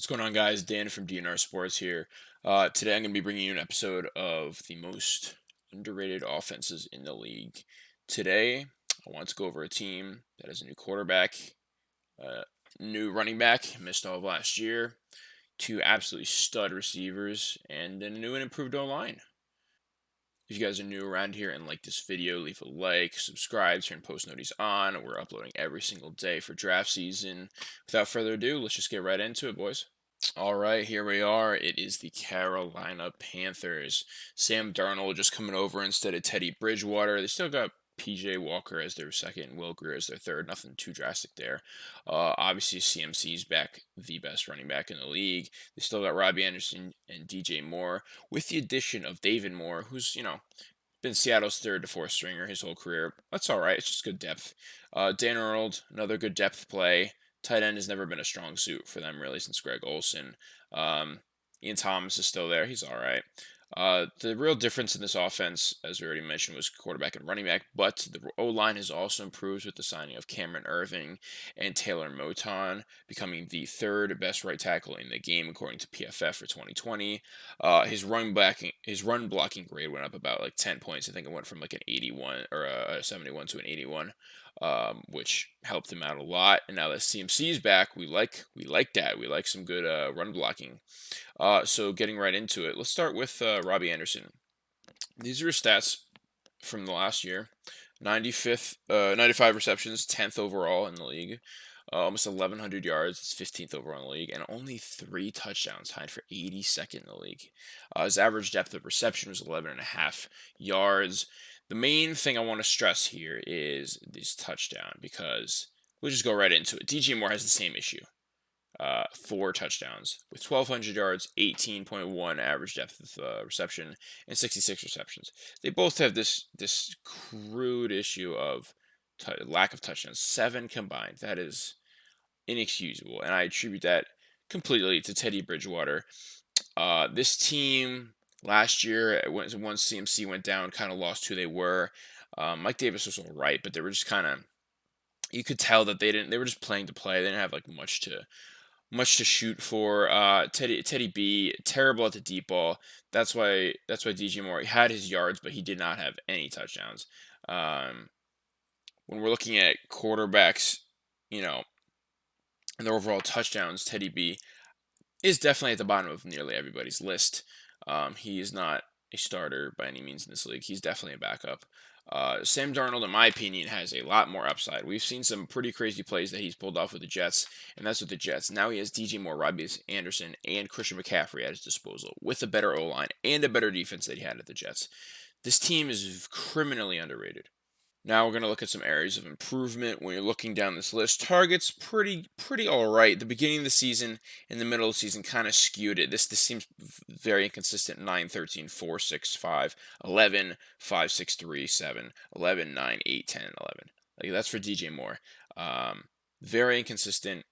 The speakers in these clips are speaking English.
What's going on, guys? Dan from DNR Sports here. Today I'm going to be bringing you an episode of the most underrated offenses in the league. Today, I want to go over a team that has a new quarterback, uh, new running back, missed all of last year, two absolutely stud receivers, and then a new and improved O-line. If you guys are new around here and like this video, leave a like, subscribe, turn post notifications on. We're uploading every single day for draft season. Without further ado, let's just get right into it, boys. All right, here we are. It is the Carolina Panthers. Sam Darnold just coming over instead of Teddy Bridgewater. They still got PJ Walker as their second, Will Greer as their third. Nothing too drastic there. Obviously, CMC's back, the best running back in the league. They still got Robbie Anderson and DJ Moore, with the addition of David Moore, who's, been Seattle's third to fourth stringer his whole career. That's all right. It's just good depth. Dan Arnold, another good depth play. Tight end has never been a strong suit for them, really, since Greg Olson. Ian Thomas is still there. He's all right. The real difference in this offense, as we already mentioned, was quarterback and running back, but the O-line has also improved with the signing of Cameron Irving and Taylor Moton, becoming the third best right tackle in the game, according to PFF for 2020. His run blocking grade went up about like 10 points. I think it went from like an 81 or a 71 to an 81. Which helped him out a lot. And now that CMC is back, we like that. We like some good run blocking. So getting right into it, let's start with Robbie Anderson. These are his stats from the last year: 95 receptions, 10th overall in the league. Almost 1,100 yards, it's 15th overall in the league, and only 3 touchdowns, tied for 82nd in the league. His average depth of reception was 11.5 yards. The main thing I want to stress here is this touchdown, because we'll just go right into it. DJ Moore has the same issue. 4 touchdowns with 1,200 yards, 18.1 average depth of reception, and 66 receptions. They both have this crude issue of lack of touchdowns. 7 combined. That is inexcusable, and I attribute that completely to Teddy Bridgewater. This team last year, once CMC went down, kind of lost who they were. Mike Davis was all right, but they were just kind of, you could tell that they were just playing to play. They didn't have like much to shoot for. Teddy B, terrible at the deep ball. That's why DJ Moore had his yards, but he did not have any touchdowns. When we're looking at quarterbacks, and their overall touchdowns, Teddy B is definitely at the bottom of nearly everybody's list. He is not a starter by any means in this league. He's definitely a backup. Sam Darnold, in my opinion, has a lot more upside. We've seen some pretty crazy plays that he's pulled off with the Jets, and that's with the Jets. Now he has DJ Moore, Robbie Anderson, and Christian McCaffrey at his disposal, with a better O-line and a better defense that he had at the Jets. This team is criminally underrated. Now we're going to look at some areas of improvement. When you're looking down this list, targets pretty all right. The beginning of the season and the middle of the season kind of skewed it. This seems very inconsistent. 9, 13, 4, 6, 5, 11, 5, 6, 3, 7, 11, 9, 8, 10, 11. Like, that's for DJ Moore. Very inconsistent.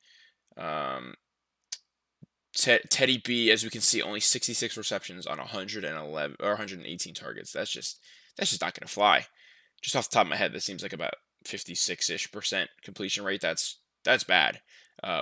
Teddy B, as we can see, only 66 receptions on 111 or 118 targets. That's just not going to fly. Just off the top of my head, that seems like about 56-ish% completion rate. That's bad.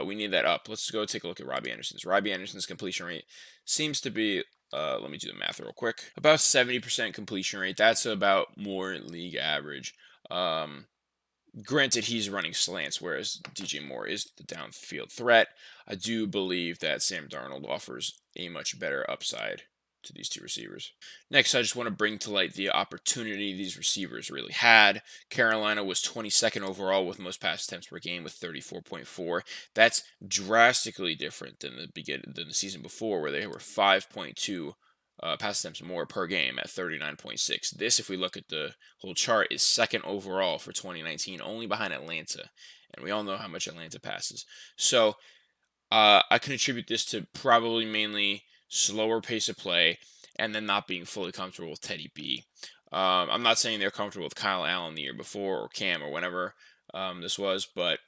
We need that up. Let's go take a look at Robbie Anderson's. Robbie Anderson's completion rate seems to be, let me do the math real quick, about 70% completion rate. That's about more league average. Granted, he's running slants, whereas DJ Moore is the downfield threat. I do believe that Sam Darnold offers a much better upside to these two receivers. Next, I just want to bring to light the opportunity these receivers really had. Carolina was 22nd overall with most pass attempts per game with 34.4. That's drastically different than the season before, where they were 5.2 pass attempts more per game at 39.6. This, if we look at the whole chart, is second overall for 2019, only behind Atlanta, and we all know how much Atlanta passes. So I can attribute this to probably mainly slower pace of play, and then not being fully comfortable with Teddy B. I'm not saying they're comfortable with Kyle Allen the year before, or Cam, or whenever this was, but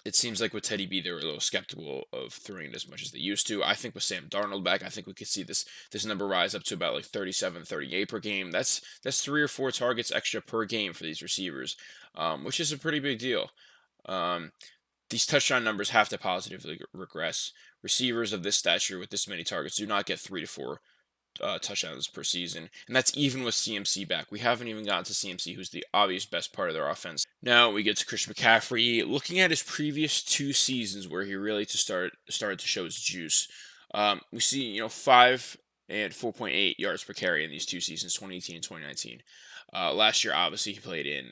it seems like with Teddy B, they were a little skeptical of throwing it as much as they used to. I think with Sam Darnold back, I think we could see this number rise up to about like 37, 38 per game. That's 3 or 4 targets extra per game for these receivers, which is a pretty big deal. these touchdown numbers have to positively regress. Receivers of this stature with this many targets do not get 3 to 4 touchdowns per season, and that's even with CMC back. We haven't even gotten to CMC, who's the obvious best part of their offense. Now we get to Christian McCaffrey. Looking at his previous 2 seasons, where he really started to show his juice, we see 5 and 4.8 yards per carry in these 2 seasons, 2018 and 2019. Last year, obviously, he played in.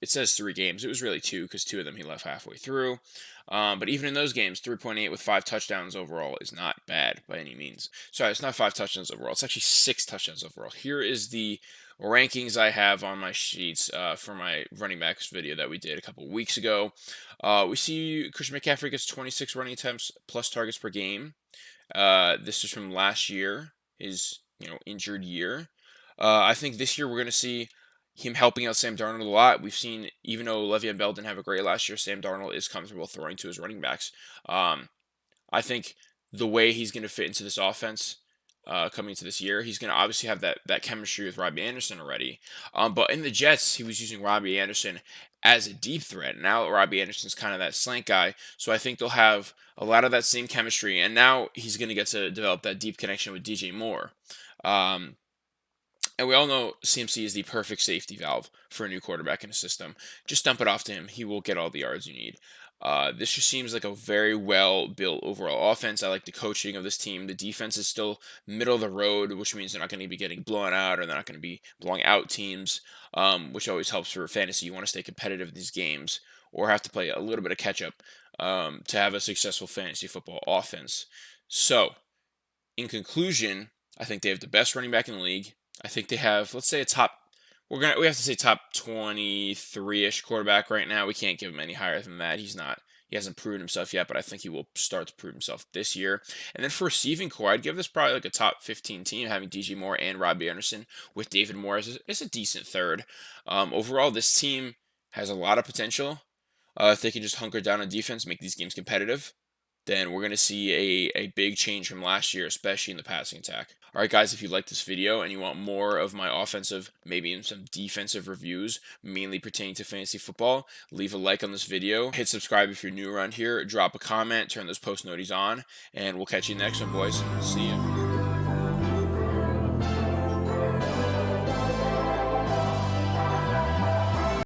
It says 3 games. It was really 2 because 2 of them he left halfway through. But even in those games, 3.8 with 5 touchdowns overall is not bad by any means. Sorry, it's not 5 touchdowns overall. It's actually 6 touchdowns overall. Here is the rankings I have on my sheets for my running backs video that we did a couple weeks ago. We see Christian McCaffrey gets 26 running attempts plus targets per game. This is from last year, his injured year. I think this year we're going to see him helping out Sam Darnold a lot. We've seen, even though Le'Veon Bell didn't have a great last year, Sam Darnold is comfortable throwing to his running backs. I think the way he's going to fit into this offense coming into this year, he's going to obviously have that chemistry with Robbie Anderson already. But in the Jets, he was using Robbie Anderson as a deep threat. Now Robbie Anderson's kind of that slant guy, so I think they'll have a lot of that same chemistry. And now he's going to get to develop that deep connection with DJ Moore. And we all know CMC is the perfect safety valve for a new quarterback in a system. Just dump it off to him. He will get all the yards you need. This just seems like a very well-built overall offense. I like the coaching of this team. The defense is still middle of the road, which means they're not going to be getting blown out, or they're not going to be blowing out teams, which always helps for fantasy. You want to stay competitive in these games, or have to play a little bit of catch-up to have a successful fantasy football offense. So, in conclusion, I think they have the best running back in the league. I think they have, let's say, we have to say top 23-ish quarterback right now. We can't give him any higher than that. He hasn't proven himself yet, but I think he will start to prove himself this year. And then for receiving core, I'd give this probably like a top 15 team, having DJ Moore and Robbie Anderson with David Moore as a decent third. Overall, this team has a lot of potential. If they can just hunker down on defense, make these games competitive, then we're going to see a big change from last year, especially in the passing attack. All right, guys, if you like this video and you want more of my offensive, maybe even some defensive reviews, mainly pertaining to fantasy football, leave a like on this video. Hit subscribe if you're new around here. Drop a comment, turn those post noties on, and we'll catch you next one, boys. See ya.